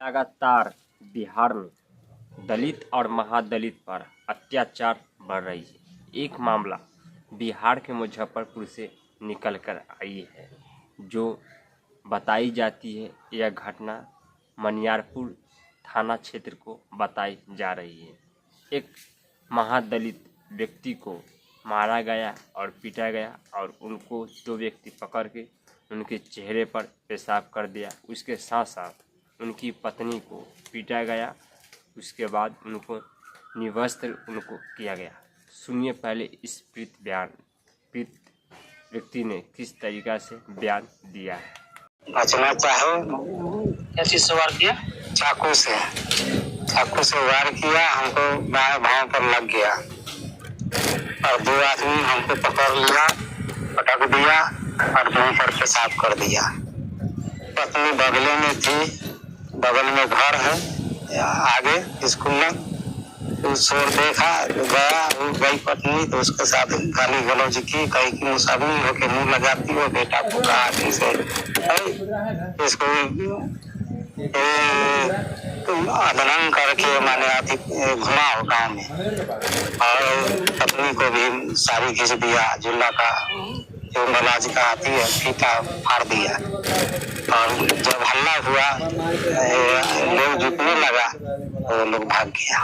लगातार बिहार में दलित और महादलित पर अत्याचार बढ़ रही है। एक मामला बिहार के मुजफ्फरपुर से निकल कर आई है, जो बताई जाती है यह घटना मनियारपुर थाना क्षेत्र को बताई जा रही है। एक महादलित व्यक्ति को मारा गया और पीटा गया और उनको दो व्यक्ति पकड़ के उनके चेहरे पर पेशाब कर दिया। उसके साथ साथ उनकी पत्नी को पीटा गया। उसके बाद उनको निवस्त्र उनको किया गया। सुनिए पहले इस पीड़ित व्यक्ति ने किस तरीका से बयान दिया है। बचना चाहे क्या चीज से वार किया? चाकू से वार किया। हमको बाएं भाव पर लग गया और दो आदमी हमको पकड़ लिया, पटक दिया और मुंह पर पेशाब कर दिया। पत्नी बगले में थी, बगल में घर है आगे स्कूल में। शोर देखा, गया, गई पत्नी तो उसके साथ गाली गलौज की, कहीं की मुसाफिर होके मुंह लगाती हो, बेटा को कहा कि से इसको अदनंग करके माने आदि घुमा हो गाँव में, और पत्नी को भी साड़ी खींच दिया, झूला का जो मलाज का आती है फीता फाड़ दिया। और जब हल्ला हुआ, लोग जुटने लगा तो लोग भाग गया।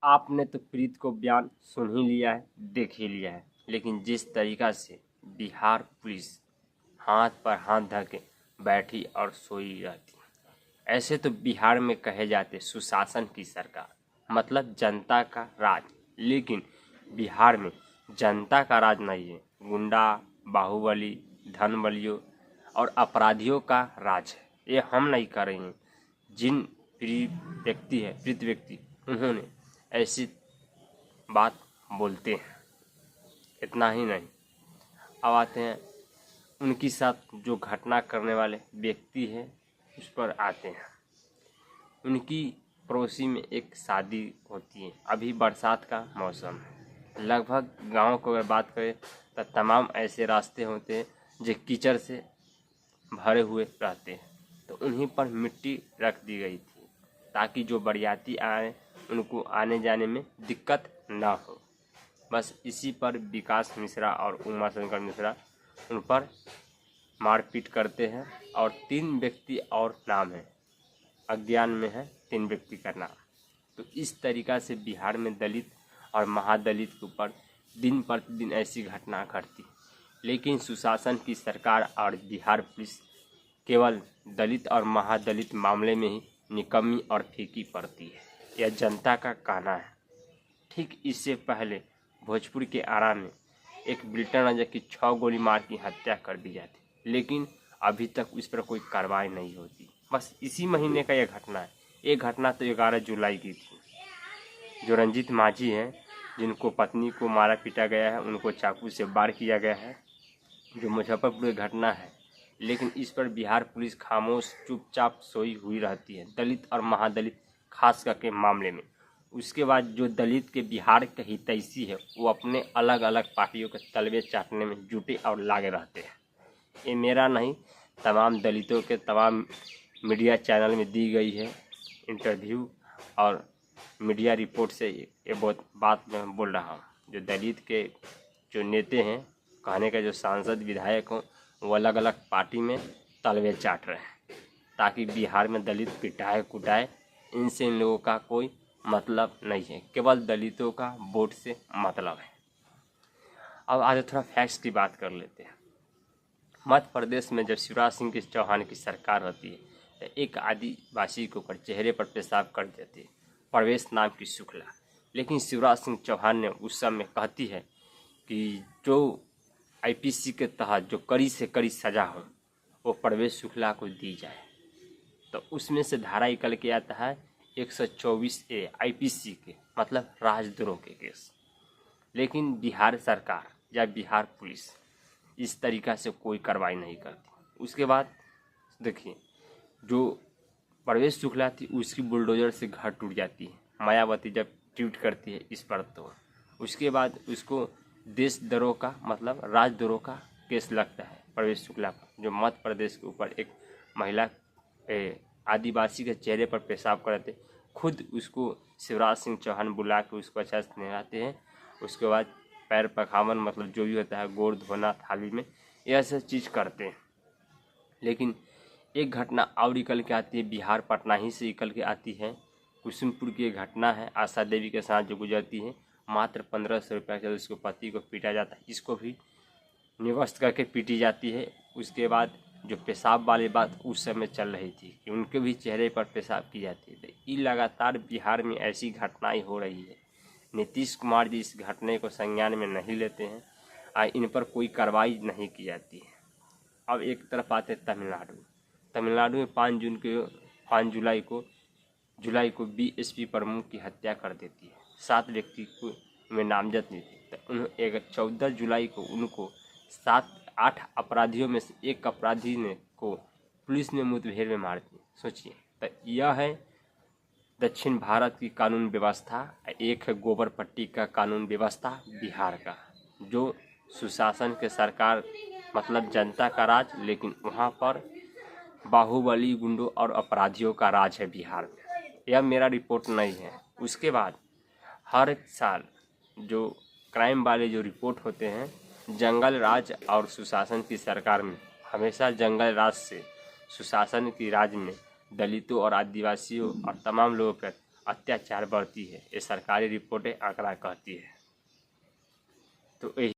आपने तो पीड़ित को बयान सुन ही लिया है, देख ही लिया है, लेकिन जिस तरीका से बिहार पुलिस हाथ पर हाथ धर के बैठी और सोई रहती, ऐसे तो बिहार में कहे जाते सुशासन की सरकार, मतलब जनता का राज। लेकिन बिहार में जनता का राज नहीं है, गुंडा, बाहुबली, धनबलियों और अपराधियों का राज है। ये हम नहीं कर रहे हैं। जिन पीड़ित व्यक्ति उन्होंने ऐसी बात बोलते हैं। इतना ही नहीं, अब आते हैं उनके साथ जो घटना करने वाले व्यक्ति हैं, उस पर आते हैं। उनकी पड़ोसी में एक शादी होती है। अभी बरसात का मौसम है। लगभग गांव को अगर बात करें तो तमाम ऐसे रास्ते होते हैं जो कीचड़ से भरे हुए रहते हैं, तो उन्हीं पर मिट्टी रख दी गई थी ताकि जो बरियाती आए उनको आने जाने में दिक्कत ना हो। बस इसी पर विकास मिश्रा और उमाशंकर मिश्रा उन पर मारपीट करते हैं और 3 व्यक्ति और नाम है, अज्ञान में है 3 व्यक्ति का नाम। तो इस तरीक़ा से बिहार में दलित और महादलित के ऊपर दिन प्रतिदिन ऐसी घटना घटती, लेकिन सुशासन की सरकार और बिहार पुलिस केवल दलित और महादलित मामले में ही निकम्मी और फीकी पड़ती है। यह जनता का कहना है। ठीक इससे पहले भोजपुर के आरा में एक बिल्टन राजा की 6 गोली मार की हत्या कर दी जाती, लेकिन अभी तक उस पर कोई कार्रवाई नहीं होती। बस इसी महीने का यह घटना है। ये घटना तो 11 जुलाई की थी। जो रंजीत माझी हैं, जिनको पत्नी को मारा पीटा गया है, उनको चाकू से वार किया गया है, जो मुजफ्फरपुर की घटना है। लेकिन इस पर बिहार पुलिस खामोश चुपचाप सोई हुई रहती है, दलित और महादलित खास करके मामले में। उसके बाद जो दलित के बिहार के हितैषी है, वो अपने अलग अलग पार्टियों के तलवे चाटने में जुटे और लागे रहते हैं। ये मेरा नहीं, तमाम दलितों के तमाम मीडिया चैनल में दी गई है इंटरव्यू और मीडिया रिपोर्ट से ये बहुत बात मैं बोल रहा हूँ। जो दलित के जो नेता हैं, कहने का जो सांसद विधायक हों, वो अलग अलग पार्टी में तलवे चाट रहे हैं ताकि बिहार में दलित पिटाए कुटाए। इनसे इन लोगों का कोई मतलब नहीं है, केवल दलितों का वोट से मतलब है। अब आज थोड़ा फैक्ट्स की बात कर लेते हैं। मध्य प्रदेश में जब शिवराज सिंह चौहान की सरकार होती है तो एक आदिवासी के ऊपर चेहरे पर पेशाब कर देती है, परवेश नाम की शुक्ला। लेकिन शिवराज सिंह चौहान ने उस समय कहती है कि जो आईपीसी के तहत जो कड़ी से कड़ी सज़ा हो वो परवेश शुक्ला को दी जाए। तो उसमें से धारा निकल के आता है 124A आईपीसी के, मतलब राजद्रोह के केस। लेकिन बिहार सरकार या बिहार पुलिस इस तरीक़ा से कोई कार्रवाई नहीं करती। उसके बाद देखिए, जो परवेश शुक्ला थी उसकी बुलडोजर से घर टूट जाती है। मायावती जब ट्वीट करती है इस पर, तो उसके बाद उसको देशद्रोह का मतलब राजद्रोह का केस लगता है परवेश शुक्ला पर, जो मध्य प्रदेश के ऊपर एक महिला आदिवासी के चेहरे पर पेशाब कराते, खुद उसको शिवराज सिंह चौहान बुला के उसको अच्छा से नहलाते हैं। उसके बाद पैर पखावन मतलब जो भी होता है, गोड़ धोना थाली में, यह सब चीज़ करते हैं। लेकिन एक घटना और निकल के आती है, बिहार पटना ही से निकल के आती है। कुसुमपुर की एक घटना है, आशा देवी के साथ जो गुजरती है। मात्र 1500 रुपये से उसके पति को पीटा जाता है, इसको भी निवस्त करके पीटी जाती है। उसके बाद जो पेशाब वाली बात उस समय चल रही थी कि उनके भी चेहरे पर पेशाब की जाती है। तो ये लगातार बिहार में ऐसी घटनाएं हो रही है। नीतीश कुमार जी इस घटने को संज्ञान में नहीं लेते हैं और इन पर कोई कार्रवाई नहीं की जाती है। अब एक तरफ आते हैं तमिलनाडु में 5 जुलाई को बीएसपी प्रमुख की हत्या कर देती है। 7 व्यक्ति को में नामजद नहीं थे, तो उन्हें 14 जुलाई को उनको 7-8 अपराधियों में से एक अपराधी को पुलिस ने मुठभेड़ में मार दिया। सोचिए, तो यह है दक्षिण भारत की कानून व्यवस्था। एक है गोबर पट्टी का कानून व्यवस्था बिहार का, जो सुशासन के सरकार मतलब जनता का राज, लेकिन वहाँ पर बाहुबली गुंडों और अपराधियों का राज है बिहार में। यह मेरा रिपोर्ट नहीं है। उसके बाद हर साल जो क्राइम वाले जो रिपोर्ट होते हैं, जंगल राज और सुशासन की सरकार में हमेशा जंगल राज से सुशासन की राज में दलितों और आदिवासियों और तमाम लोगों पर अत्याचार बढ़ती है। ये सरकारी रिपोर्टें आंकड़ा कहती है। तो